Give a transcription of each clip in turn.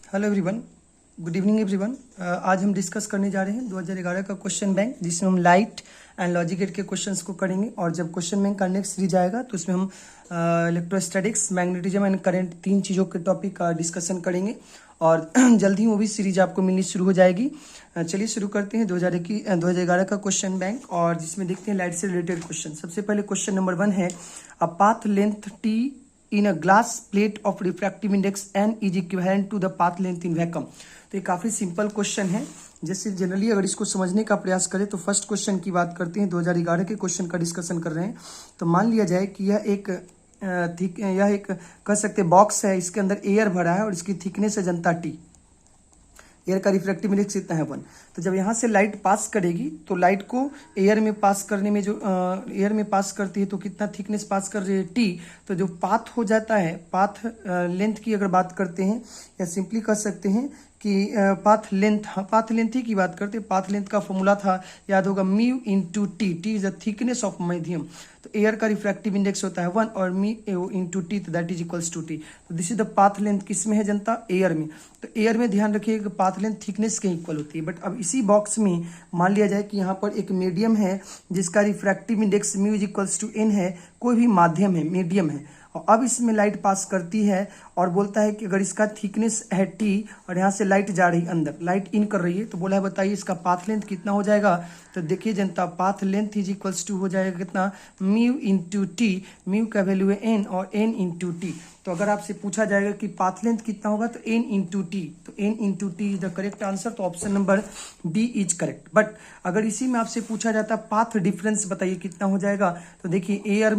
Hello everyone, good evening everyone. आज हम discuss करने जा रहे हैं 2011 का क्वेश्चन बैंक, जिसमें हम लाइट एंड लॉजिक गेट के क्वेश्चंस को करेंगे। और जब क्वेश्चन बैंक का नेक्स्ट सीरीज आएगा तो उसमें हम इलेक्ट्रोस्टैटिक्स, मैग्नेटिज्म एंड करंट, तीन चीज़ों के टॉपिक का डिस्कशन करेंगे। और जल्द ही वो भी सीरीज आपको मिलनी शुरू हो जाएगी। चलिए शुरू करते हैं 2011 का क्वेश्चन बैंक, और जिसमें देखते हैं लाइट से रिलेटेड क्वेश्चन। सबसे पहले क्वेश्चन नंबर 1 है, a path length T in a glass plate of refractive index n is equivalent to the path length in vacuum। तो ये काफी सिंपल क्वेश्चन है। जैसे जनरली अगर इसको समझने का प्रयास करें तो फर्स्ट क्वेश्चन की बात करते हैं, 2011 के क्वेश्चन का डिस्कशन कर रहे हैं। तो मान लिया जाए कि यह एक कह सकते बॉक्स है, इसके अंदर एयर भरा है और इसकी थिकनेस है जनता टी। एयर का रिफ्रैक्टिव इंडेक्स कितना है 1। तो जब यहाँ से लाइट पास करेगी तो लाइट को एयर में पास करने में जो एयर में पास करती है तो कितना थिकनेस पास कर रही है टी। तो जो पाथ हो जाता है, पाथ लेंथ की अगर बात करते हैं या सिंपली कह सकते हैं कि पाथ लेंथ ही की बात करते हैं। पाथ लेंथ का फॉर्मूला था, याद होगा, mu into t. T is the thickness of medium. तो एयर का रिफ्रैक्टिव इंडेक्स होता है 1 और म्यू इंटू टी, तो that is equals to t. तो this is the path length, किस में है जनता, एयर में। तो एयर में ध्यान रखिएगा पाथ लेंथ थिकनेस के इक्वल होती है। बट अब इसी बॉक्स में मान लिया जाए कि यहाँ पर एक मीडियम है जिसका refractive index mu is equals to n है। कोई भी माध्यम है, मीडियम है, और अब इसमें लाइट पास करती है और बोलता है कि अगर इसका थिकनेस है टी और यहाँ से लाइट जा रही अंदर, लाइट इन कर रही है, तो बोला है बताइए इसका पाथ लेंथ कितना हो जाएगा। तो देखिए जनता, path length is equals to हो जाएगा कितना, म्यू इंटू टी। म्यू का वैल्यू है एन और एन इंटू टी। तो अगर आपसे पूछा जाएगा कि पाथ लेंथ कितना होगा तो एन इंटू टी। तो n into t is the correct answer. तो option number D is correct. But अगर इसी में आपसे पूछा जाता पाथ डिफरेंस बताइए कितना हो जाएगा, तो देखिए एयर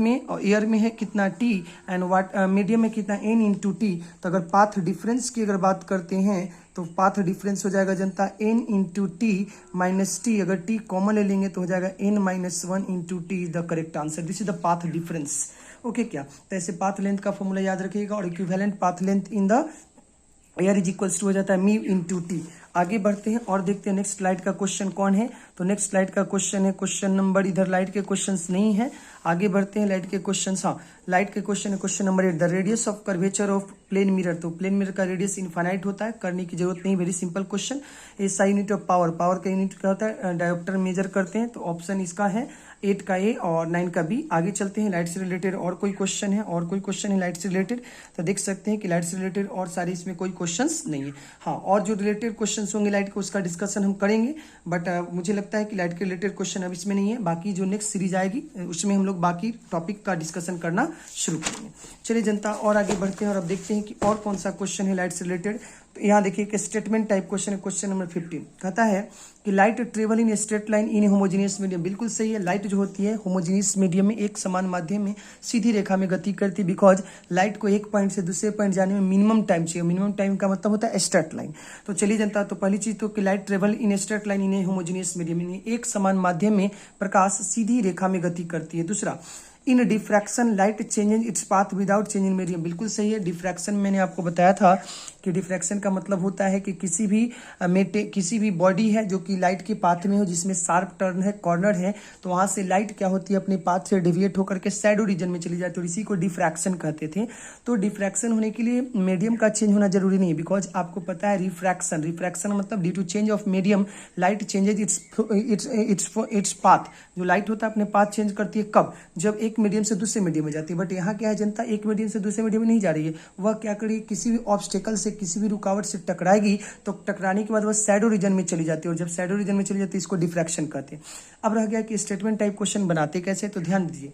में है कितना टी एंड मीडियम में कितना एन इंटू टी। तो अगर पाथ डिफरेंस की अगर बात करते हैं तो पाथ डिफरेंस हो जाएगा जनता n into t minus t. अगर टी कॉमन ले लेंगे तो हो जाएगा n minus 1 into t is the correct answer. This is the path difference. Okay क्या, तो ऐसे पाथ लेंथ का फॉर्मूला याद रखिएगा। और equivalent path length in the air is equals to हो जाता है म्यू इंटू टी। आगे बढ़ते हैं और देखते हैं नेक्स्ट स्लाइड का क्वेश्चन कौन है। तो नेक्स्ट स्लाइड का क्वेश्चन है, क्वेश्चन नंबर, इधर लाइट के क्वेश्चंस नहीं है। आगे बढ़ते हैं लाइट के क्वेश्चंस। हाँ, लाइट के क्वेश्चन है question number 8, the radius of curvature of plane mirror. तो प्लेन मिरर का रेडियस इनफाइनाइट होता है, करने की जरूरत नहीं, very simple question. SI unit of power, power का यूनिट क्या होता है, डायोप्टर मेजर करते हैं। तो ऑप्शन इसका है 8 का ए और 9 का बी। आगे चलते हैं, लाइट से रिलेटेड और कोई क्वेश्चन है लाइट से रिलेटेड। तो देख सकते हैं कि लाइट से रिलेटेड और सारे इसमें कोई क्वेश्चंस नहीं है। हाँ, और जो रिलेटेड क्वेश्चंस होंगे लाइट को उसका डिस्कशन हम करेंगे। बट मुझे लगता है कि लाइट के रिलेटेड क्वेश्चन अब इसमें नहीं है। बाकी जो नेक्स्ट सीरीज आएगी उसमें हम लोग बाकी टॉपिक का डिस्कशन करना शुरू करेंगे। चलिए जनता, और आगे बढ़ते हैं और अब देखते हैं कि और कौन सा क्वेश्चन है लाइट से रिलेटेड। तो यहाँ देखिए कि स्टेटमेंट टाइप क्वेश्चन है, क्वेश्चन नंबर 15। कहता है कि light travel in straight line in homogeneous medium. बिल्कुल सही है, लाइट जो होती है होमोजीनियस मीडियम में, एक समान माध्यम में सीधी रेखा में गति करती है। बिकॉज लाइट को एक पॉइंट से दूसरे पॉइंट जाने में मिनिमम टाइम चाहिए। मिनिमम टाइम का मतलब होता है स्ट्रेट लाइन। तो चलिए जनता, तो पहली चीज तो कि light travel in straight line in homogeneous medium, एक समान माध्यम में प्रकाश सीधी रेखा में गति करती है। दूसरा, in diffraction light changes its path without changing medium. बिल्कुल सही है, डिफ्रैक्शन मैंने आपको बताया था कि डिफ्रैक्शन का मतलब होता है कि किसी भी बॉडी है जो कि लाइट के पाथ में हो, जिसमें शार्प टर्न है, कॉर्नर है, तो वहां से लाइट क्या होती है, अपने पाथ से डिविएट होकर के शैडो रीजन में चली जाती है, और इसी को डिफ्रैक्शन कहते थे। तो डिफ्रैक्शन होने के लिए मीडियम का चेंज होना जरूरी नहीं है। बिकॉज आपको पता है रिफ्रैक्शन मतलब due to change of medium light changes its path. जो लाइट होता है अपने पाथ चेंज करती है कब, जब एक मीडियम से दूसरे मीडियम में जाती है। बट यहाँ क्या है जनता, एक मीडियम से दूसरे मीडियम में नहीं जा रही है, वह क्या करेगी, किसी भी ऑब्स्टेकल से, किसी भी रुकावट से टकराएगी, तो टकराने के बाद वह शैडो रीजन में चली जाती है, और जब शैडो रीजन में चली जाती है इसको डिफ्रैक्शन कहते हैं। अब रह गया कि स्टेटमेंट टाइप क्वेश्चन बनाते कैसे, तो ध्यान दीजिए।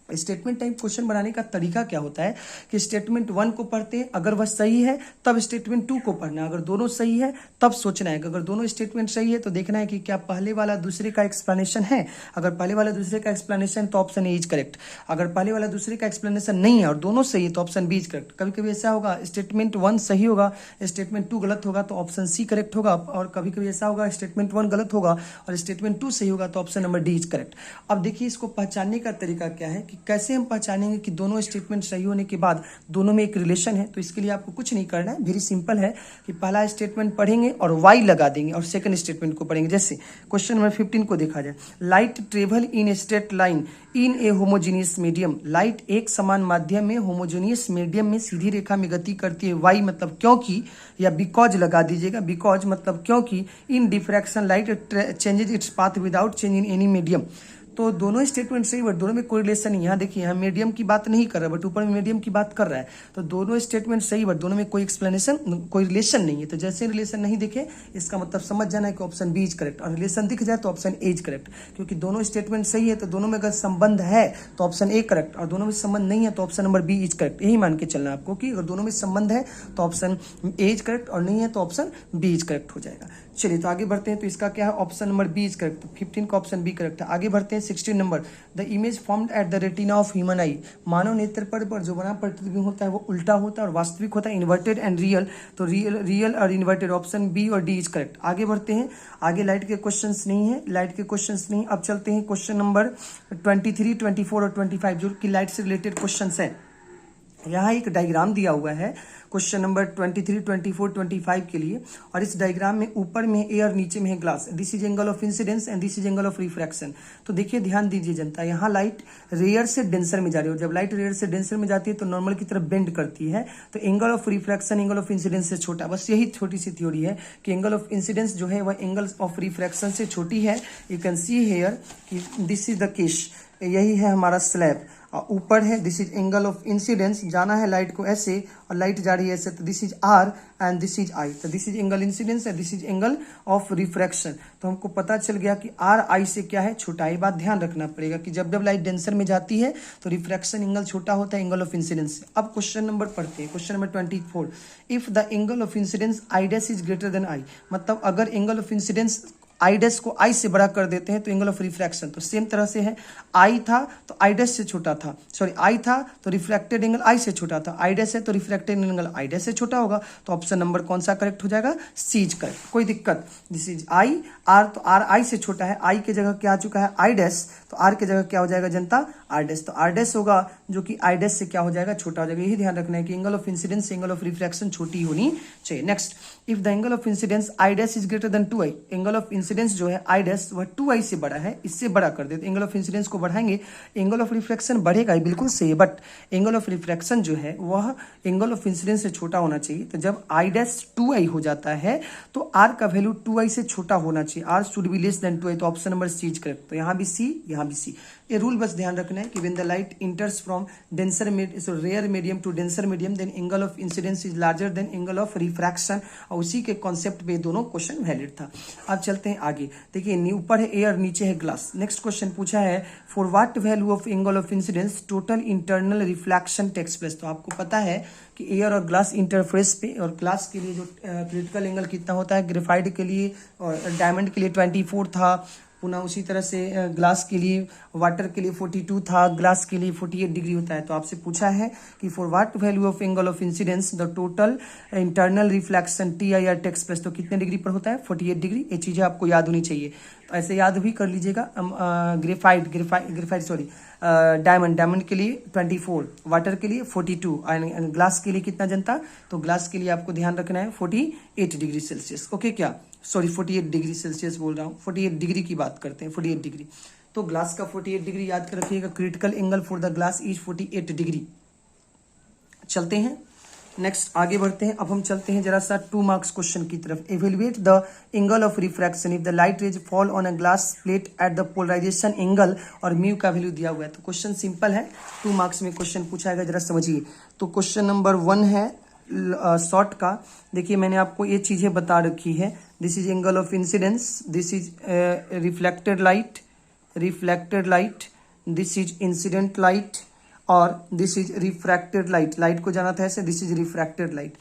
स्टेटमेंट टाइप क्वेश्चन बनाने का तरीका क्या होता है कि स्टेटमेंट 1 को पढ़ते हैं, अगर वह सही है तब स्टेटमेंट 2 को पढ़ना है। अगर दोनों सही है तब सोचना है कि अगर दोनों स्टेटमेंट सही है तो देखना है कि क्या पहले वाला दूसरे का एक्सप्लेनेशन है। अगर पहले वाला दूसरे का एक्सप्लेनेशन तो ऑप्शन ए इज करेक्ट। अगर पहले वाला दूसरे का एक्सप्लेनेशन नहीं है और दोनों सही है तो ऑप्शन बी इज करेक्ट। कभी कभी ऐसा होगा स्टेटमेंट 1 सही होगा, स्टेटमेंट 2 गलत होगा तो ऑप्शन सी करेक्ट होगा, और कभी कभी ऐसा होगा स्टेटमेंट 1 गलत होगा और स्टेटमेंट 2 सही होगा तो option number D is correct. अब देखिए इसको पहचानने का तरीका क्या है कि कैसे हम पहचानेंगे कि दोनों स्टेटमेंट सही होने के बाद दोनों में एक रिलेशन है? तो इसके लिए आपको कुछ नहीं करना है, वेरी सिंपल है कि पहला स्टेटमेंट पढ़ेंगे और वाई लगा देंगे और सेकंड स्टेटमेंट को पढ़ेंगे। जैसे क्वेश्चन नंबर 15 को देखा जाए, light travel in a straight line in A homogeneous medium. Light एक समान माध्यम में होमोजीनियस मीडियम में सीधी रेखा में गति करती है। वाई मतलब क्योंकि, या बिकॉज लगा दीजिएगा, बिकॉज मतलब क्योंकि in diffraction light changes its path without change in any medium. तो दोनों स्टेटमेंट सही, बट दोनों में कोई रिलेशन नहीं है। यहाँ देखिए, यहाँ मीडियम की बात नहीं कर रहा है, बट ऊपर में मीडियम की बात कर रहा है। तो दोनों स्टेटमेंट सही, बट दोनों में कोई एक्सप्लेनेशन, कोई रिलेशन नहीं है। तो जैसे रिलेशन नहीं दिखे, इसका मतलब समझ जाना है कि ऑप्शन बी इज करेक्ट, और रिलेशन दिख जाए तो ऑप्शन ए इज करेक्ट। क्योंकि दोनों स्टेटमेंट सही है, तो दोनों में अगर संबंध है तो ऑप्शन ए करेक्ट, और दोनों में संबंध नहीं है तो option number B is correct. यही मान के चलना है आपको कि अगर दोनों में संबंध है तो ऑप्शन ए इज करेक्ट, और नहीं है तो ऑप्शन बी इज करेक्ट हो जाएगा। चलिए, तो आगे बढ़ते हैं। तो इसका क्या है? Option number B is correct. तो 15 का ऑप्शन बी करेक्ट है। आगे बढ़ते हैं 16 नंबर, the image formed at the retina of human eye. मानव नेत्र पर जो बना प्रतिबिंब होता है वो उल्टा होता है और वास्तविक होता है, इन्वर्टेड एंड रियल। तो रियल और इन्वर्टेड, ऑप्शन बी और डी इज करेक्ट। आगे बढ़ते हैं। आगे लाइट के क्वेश्चंस नहीं है, लाइट के क्वेश्चंस नहीं। अब चलते हैं क्वेश्चन नंबर 23, 24 और 25 जो कि लाइट से रिलेटेड क्वेश्चन है। यहाँ एक डायग्राम दिया हुआ है क्वेश्चन नंबर 23, 24, 25 के लिए, और इस डायग्राम में ऊपर में एयर, नीचे में है glass. This is angle of incidence and this is angle of refraction. तो देखिए, ध्यान दीजिए जनता, यहाँ लाइट रेयर से डेंसर में जा रही है। जब लाइट रेयर से डेंसर में जाती है तो नॉर्मल की तरफ बेंड करती है। तो angle of refraction angle of incidence से छोटा, बस यही छोटी सी थ्योरी है कि एंगल ऑफ इंसिडेंस जो है वह एंगल ऑफ रिफ्रैक्शन से छोटी है। यू कैन सी हेयर कि दिस इज द केस, यही है हमारा स्लैब, और ऊपर है this is angle of incidence. जाना है लाइट को ऐसे और लाइट जा रही है ऐसे, तो this is R and this is I. तो this is angle incidence and this is angle of refraction. तो हमको पता चल गया कि आर आई से क्या है? छोटा। ये बात ध्यान रखना पड़ेगा कि जब लाइट डेंसर में जाती है तो रिफ्रैक्शन एंगल छोटा होता है एंगल ऑफ इंसिडेंस से। अब क्वेश्चन नंबर पढ़ते हैं, question number 24, if the angle of incidence i dash is greater than i. मतलब अगर angle of incidence i dash को आई से बड़ा कर देते हैं तो एंगल ऑफ रिफ्रैक्शन, तो सेम तरह से है। आई था तो आई डैश से छोटा था, सॉरी आई था तो रिफ्लेक्टेड एंगल आई से छोटा था, आई डैश है तो रिफ्लेक्टेड एंगल आई डैश से छोटा होगा। तो ऑप्शन नंबर कौन सा करेक्ट हो जाएगा? सी इज करेक्ट, कोई दिक्कत। दिस इज आई, आर तो आर आई से छोटा है, आई के जगह क्या आ चुका है? आई डैश, तो आर के जगह क्या हो जाएगा जनता? R dash. तो आर डैश होगा जो कि आई डैश से क्या हो जाएगा? छोटा हो जाएगा। यही ध्यान रखना है कि angle of incidence angle of refraction छोटी होनी चाहिए। Next, if the angle of incidence i dash is greater then 2i। Angle of incidence जो है आई डैश वह 2i से बड़ा है, इससे बड़ा कर देते। एंगल ऑफ इंसिडेंस को बढ़ाएंगे, एंगल ऑफ रिफ्रैक्शन बढ़ेगा, बिल्कुल सही, बट एंगल ऑफ रिफ्रैक्शन जो है वह एंगल ऑफ इंसिडेंस से छोटा होना चाहिए। तो जब आई डैश 2i हो जाता है तो आर का वैल्यू 2i से छोटा होना चाहिए, r should be less than 2i। तो option number C is correct. तो यहाँ भी सी, यहाँ भी सी। ये रूल बस ध्यान रखना है कि when the light enters from denser rare medium to denser medium then angle of incidence is larger than angle of refraction, और उसी के कॉन्सेप्ट पे दोनों क्वेश्चन वैलिड था। अब चलते हैं आगे। देखिए, ऊपर है एयर, नीचे है ग्लास। नेक्स्ट क्वेश्चन पूछा है, for what value of angle of incidence total internal reflection takes place. तो आपको पता है कि एयर और ग्लास इंटरफेस पे, और ग्लास के लिए जो क्रिटिकल एंगल कितना होता है, ग्रेफाइट के लिए और डायमंड के लिए 24 था, पुनः उसी तरह से ग्लास के लिए, वाटर के लिए 42 था, ग्लास के लिए 48 डिग्री होता है। तो आपसे पूछा है कि for what value of angle of incidence the total internal reflection T I R takes place, तो कितने डिग्री पर होता है? 48 डिग्री। ये चीज़ें आपको याद होनी चाहिए, तो ऐसे याद भी कर लीजिएगा। ग्रेफाइट सॉरी डायमंड के लिए 24, वाटर के लिए 42, और ग्लास के लिए कितना जनता? तो ग्लास के लिए आपको ध्यान रखना है 48 डिग्री सेल्सियस। ओके, क्या सॉरी 48 डिग्री सेल्सियस बोल रहा हूँ, 48 डिग्री की बात करते हैं, 48 डिग्री। तो ग्लास का 48 डिग्री याद कर रखिएगा। Critical angle for the glass is 48 degree. चलते हैं नेक्स्ट, आगे बढ़ते हैं। अब हम चलते हैं जरा सा 2 मार्क्स क्वेश्चन की तरफ। Evaluate the angle of refraction if the light rays fall on a glass plate at the polarization angle, और म्यू का वैल्यू दिया हुआ है। तो क्वेश्चन सिंपल है, 2 मार्क्स में क्वेश्चन पूछा है, जरा समझिए। तो क्वेश्चन नंबर 1 है शॉर्ट का। देखिए, मैंने आपको ये चीजें बता रखी है। This is angle of incidence, this is reflected light, this is incident light, और this is refracted light. Light को जाना था ऐसे, दिस इज रिफ्रैक्टेड लाइट।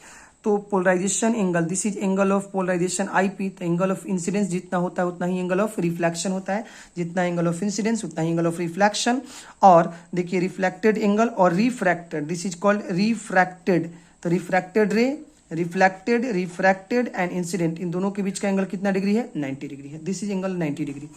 तो polarization angle, this is angle of polarization I P. तो angle of incidence जितना होता है उतना ही एंगल ऑफ रिफ्लेक्शन होता है, जितना एंगल ऑफ इंसिडेंस उतना ही एंगल ऑफ रिफ्लेक्शन। और देखिए, रिफ्लेक्टेड एंगल और refracted, this is called refracted. तो refracted ray, reflected and incident, इन दोनों के बीच का एंगल कितना डिग्री है? 90 डिग्री है। This is angle 90 degree.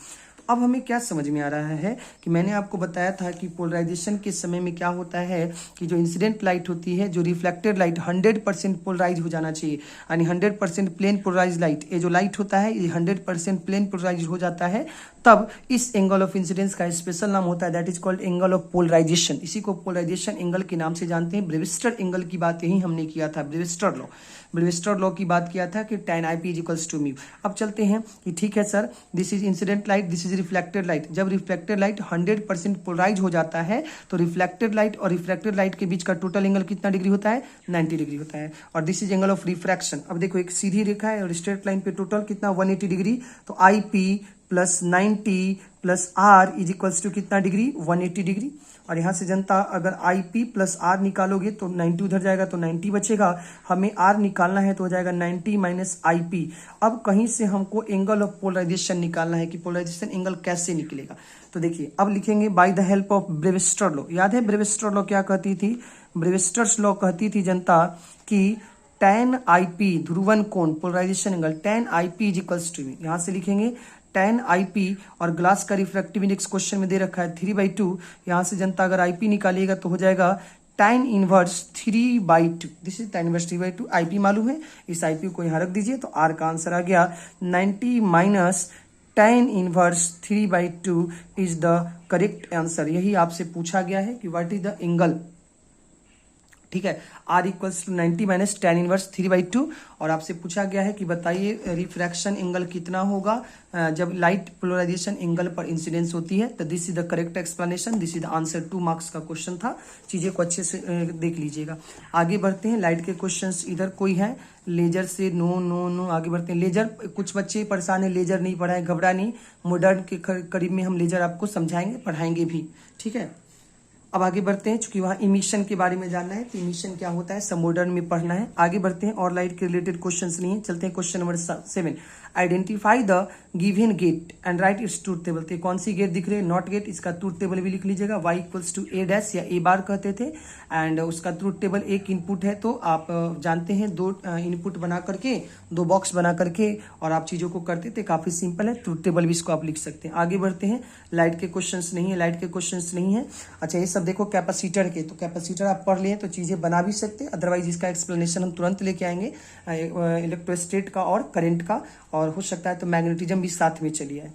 अब हमें क्या समझ में आ रहा है कि मैंने आपको बताया था कि पोलराइजेशन के समय में क्या होता है कि जो इंसिडेंट लाइट होती है, जो रिफ्लेक्टेड लाइट 100% पोलराइज हो जाना चाहिए, यानी 100% प्लेन पोलराइज लाइट, ये जो लाइट होता है ये 100% प्लेन पोलराइज हो जाता है, तब इस एंगल ऑफ इंसिडेंस का स्पेशल नाम होता है, that is called angle of polarization. इसी को पोलराइजेशन एंगल के नाम से जानते हैं। ब्रेविस्टर एंगल की बात यही हमने किया था, ब्रेविस्टर लॉ की बात किया था कि tan IP equals to mu. अब चलते हैं कि ठीक है sir, this is incident light, this is reflected light. जब रिफ्लेक्टेड लाइट 100% पोलराइज हो जाता है तो रिफ्लेक्टेड लाइट और रिफ्लेक्टेड लाइट के बीच का टोटल एंगल कितना डिग्री होता है? 90 डिग्री होता है। और this is angle of refraction. अब देखो एक सीधी रेखा है और स्ट्रेट लाइन पे टोटल कितना 180 डिग्री, तो IP plus 90 plus R is equals to कितना डिग्री? 180 डिग्री। और यहाँ से जनता अगर IP प्लस R निकालोगे तो 90 उधर जाएगा तो 90 बचेगा, हमें R निकालना है तो हो जाएगा 90 माइनस IP। अब कहीं से हमको एंगल ऑफ पोलराइजेशन निकालना है कि पोलराइजेशन एंगल कैसे निकलेगा। तो देखिए अब लिखेंगे by the help of Brewster law. याद है ब्रेविस्टर लॉ क्या कहती थी? ब्रेविस्टर्स लॉ कहती थी जनता कि tan IP ध्रुवन कोण polarization angle tan IP is equals to, यहाँ से लिखेंगे tan IP, और ग्लास का रिफ्रैक्टिव इंडेक्स क्वेश्चन में दे रखा है 3/2। यहाँ से जनता अगर IP निकालिएगा तो हो जाएगा tan inverse 3/2। This is tan inverse 3/2। IP मालूम है, इस IP को यहाँ रख दीजिए तो R का आंसर आ गया 90 minus tan inverse 3/2 is the correct answer. यही आपसे पूछा गया है कि व्हाट इज द एंगल, ठीक है, R equals to 90 minus tan inverse 3/2। और आपसे पूछा गया है कि बताइए रिफ्रैक्शन एंगल कितना होगा जब लाइट पोलराइजेशन एंगल पर इंसिडेंस होती है। तो this is the correct explanation, this is the answer. 2 marks का क्वेश्चन था, चीजें को अच्छे से देख लीजिएगा। आगे बढ़ते हैं, लाइट के क्वेश्चंस इधर कोई है? लेजर से नो नो नो। आगे बढ़ते हैं, लेजर, कुछ बच्चे परेशान है लेजर नहीं पढ़ाए, घबरा नहीं, मॉडर्न के करीब में हम लेजर आपको समझाएंगे, पढ़ाएंगे भी, ठीक है। अब आगे बढ़ते हैं, चूंकि वहाँ इमिशन के बारे में जानना है तो इमिशन क्या होता है सब मॉडर्न में पढ़ना है। आगे बढ़ते हैं, और लाइट के रिलेटेड क्वेश्चंस नहीं है। चलते हैं question number 7। Identify the given gate and write its truth table. तो कौन सी गेट दिख रही है? नॉट गेट, इसका ट्रूथ टेबल भी लिख लीजिएगा। y equals to a dash या a बार कहते थे, एंड उसका ट्रूथ टेबल एक इनपुट है। तो आप जानते हैं 2 इनपुट बना करके 2 बॉक्स बना करके और आप चीज़ों को करते थे, काफ़ी सिंपल है। ट्रूथ टेबल भी इसको आप लिख सकते हैं। आगे बढ़ते हैं, लाइट के क्वेश्चंस नहीं है, लाइट के क्वेश्चंस नहीं है। अच्छा ये सब देखो कैपेसिटर के, तो कैपेसिटर आप पढ़ लिए तो चीज़ें बना भी सकते हैं, अदरवाइज इसका एक्सप्लेनेशन हम तुरंत लेके आएंगे इलेक्ट्रोस्टेट का और करंट का, और हो सकता है तो मैग्नेटिज्म भी साथ में चलिए आए।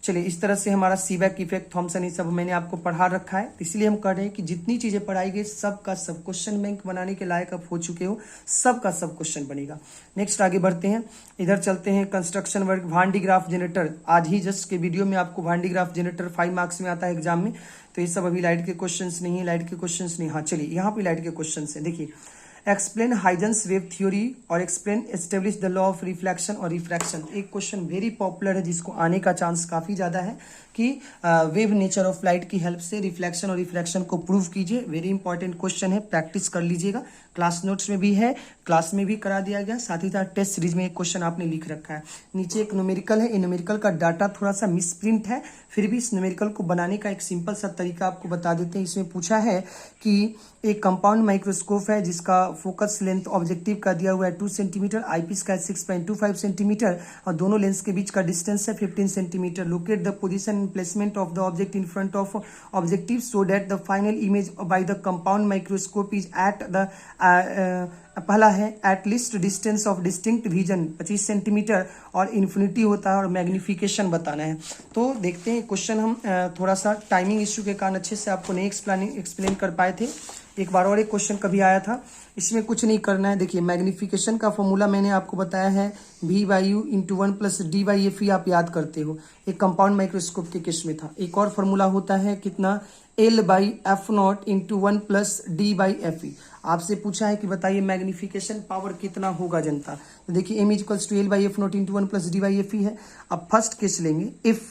चलिए इस तरह से हमारा सीबैक इफेक्ट, थॉमसन, ये सब मैंने आपको पढ़ा रखा है। इसलिए हम कह रहे हैं कि जितनी चीजें पढ़ाई गई सब का सब क्वेश्चन बैंक बनाने के लायक आप हो चुके हो, सब का सब क्वेश्चन बनेगा। नेक्स्ट आगे बढ़ते हैं, इधर चलते हैं कंस्ट्रक्शन वर्क, वान डी ग्राफ जनरेटर। आज ही जस्ट के वीडियो में आपको वान डी ग्राफ जनरेटर 5 मार्क्स में आता है एग्जाम में। तो ये सब अभी लाइट के क्वेश्चन नहीं है, लाइट के क्वेश्चन नहीं। हाँ चलिए यहाँ पे लाइट के क्वेश्चन है, देखिए एक्सप्लेन हाइजेंस वेव थ्योरी और explain establish the law of reflection और रिफ्रैक्शन। एक क्वेश्चन वेरी पॉपुलर है जिसको आने का चांस काफी ज्यादा है कि वेव नेचर ऑफ लाइट की हेल्प से रिफ्लेक्शन और रिफ्रैक्शन को प्रूव कीजिए। वेरी इंपॉर्टेंट क्वेश्चन है, प्रैक्टिस कर लीजिएगा। क्लास नोट्स में भी है, क्लास में भी करा दिया गया, साथ ही साथ टेस्ट सीरीज में एक क्वेश्चन आपने लिख रखा है। नीचे एक न्यूमेरिकल है, ये न्यूमेरिकल का डाटा थोड़ा सा मिसप्रिंट है, फिर भी इस न्यूमेरिकल को बनाने का एक सिंपल सा तरीका आपको बता देते हैं। इसमें पूछा है कि एक कंपाउंड माइक्रोस्कोप है जिसका फोकस लेंथ ऑब्जेक्टिव का दिया हुआ है 2 सेंटीमीटर, आईपीस का 6.25 सेंटीमीटर और दोनों लेंस के बीच का डिस्टेंस है 15 centimetre. Locate the position and placement of the object in front of objective so that the final image by the compound microscope is at the पहला है at least distance of distinct vision 25 centimetre और infinity होता है और magnification बताना है। तो देखते हैं क्वेश्चन हम थोड़ा सा टाइमिंग इश्यू के कारण अच्छे से आपको नहीं एक्सप्लेन कर पाए थे। एक बार और एक क्वेश्चन कभी आया था, इसमें कुछ नहीं करना है। देखिए मैग्निफिकेशन का फॉर्मूला मैंने आपको बताया है V/U × 1 + D/Fe, आप याद करते हो, एक कंपाउंड माइक्रोस्कोप के केस में था। एक और फॉर्मूला होता है कितना L/F0 × 1 + D/Fe। आपसे पूछा है कि बताइए मैग्निफिकेशन पावर कितना होगा जनता। तो देखिए M = L/F0 × 1 + D/Fe है। अब फर्स्ट केस लेंगे, इफ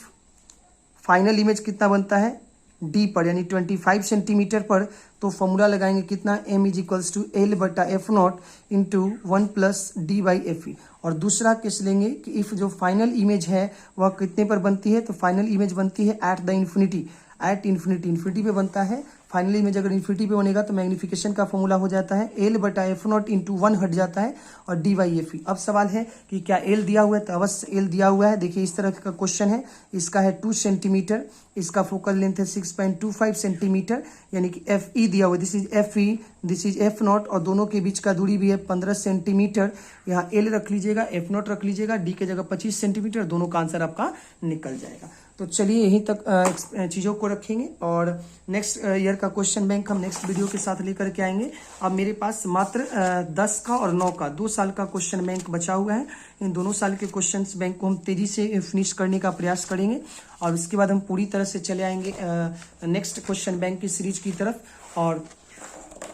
फाइनल इमेज कितना बनता है D पर यानी 25 सेंटीमीटर पर, तो फॉर्मूला लगाएंगे कितना M = L/F0 × 1 + D/Fe। और दूसरा केस लेंगे कि इफ जो फाइनल इमेज है वह कितने पर बनती है, तो फाइनल इमेज बनती है at the infinity, at infinity पे बनता है फाइनली में अगर इन्फिनिटी पे बनेगा तो मैग्निफिकेशन का फॉर्मूला हो जाता है एल बटा एफ नॉट इंटू 1 हट जाता है और डी वाई एफ ई। अब सवाल है कि क्या एल दिया हुआ है, तो अवश्य एल दिया हुआ है। देखिए इस तरह का क्वेश्चन है, इसका है 2 सेंटीमीटर, इसका फोकल लेंथ है 6.25 सेंटीमीटर, यानी कि एफ ई दिया हुआ है, this is F E, this is F not, और दोनों के बीच का दूरी भी है 15 सेंटीमीटर। यहाँ एल रख लीजिएगा, एफ नॉट रख लीजिएगा, डी के जगह 25 सेंटीमीटर, दोनों का आंसर आपका निकल जाएगा। तो चलिए यहीं तक चीज़ों को रखेंगे और नेक्स्ट ईयर का क्वेश्चन बैंक हम नेक्स्ट वीडियो के साथ लेकर के आएंगे। अब मेरे पास मात्र 10 का और 9 का 2 साल का क्वेश्चन बैंक बचा हुआ है। इन दोनों साल के क्वेश्चन बैंक को हम तेजी से फिनिश करने का प्रयास करेंगे और उसके बाद हम पूरी तरह से चले आएंगे नेक्स्ट क्वेश्चन बैंक की सीरीज की तरफ। और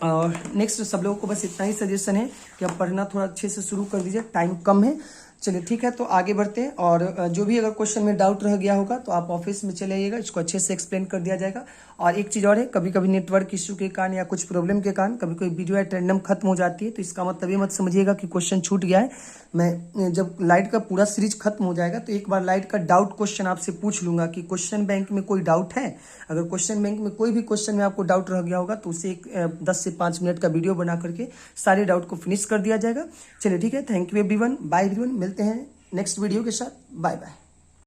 नेक्स्ट सब लोगों को बस इतना ही सजेशन है कि अब पढ़ना थोड़ा अच्छे से शुरू कर दीजिए, टाइम कम है। चलिए ठीक है, तो आगे बढ़ते हैं। और जो भी अगर क्वेश्चन में डाउट रह गया होगा तो आप ऑफिस में चले आइएगा, इसको अच्छे से एक्सप्लेन कर दिया जाएगा। और एक चीज़ और है, कभी कभी नेटवर्क इश्यू के कारण या कुछ प्रॉब्लम के कारण कभी कोई वीडियो एट रैंडम खत्म हो जाती है, तो इसका मतलब ये मत समझिएगा कि क्वेश्चन छूट गया है। मैं जब लाइट का पूरा सीरीज खत्म हो जाएगा तो एक बार लाइट का डाउट क्वेश्चन आपसे पूछ लूंगा कि क्वेश्चन बैंक में कोई डाउट है। अगर क्वेश्चन बैंक में कोई भी क्वेश्चन में आपको डाउट रह गया होगा तो उसे एक 10 से 5 मिनट का वीडियो बना करके सारे डाउट को फिनिश कर दिया जाएगा। चलिए ठीक है, thank you everyone, bye everyone, मिलते हैं नेक्स्ट वीडियो के साथ, बाय बाय।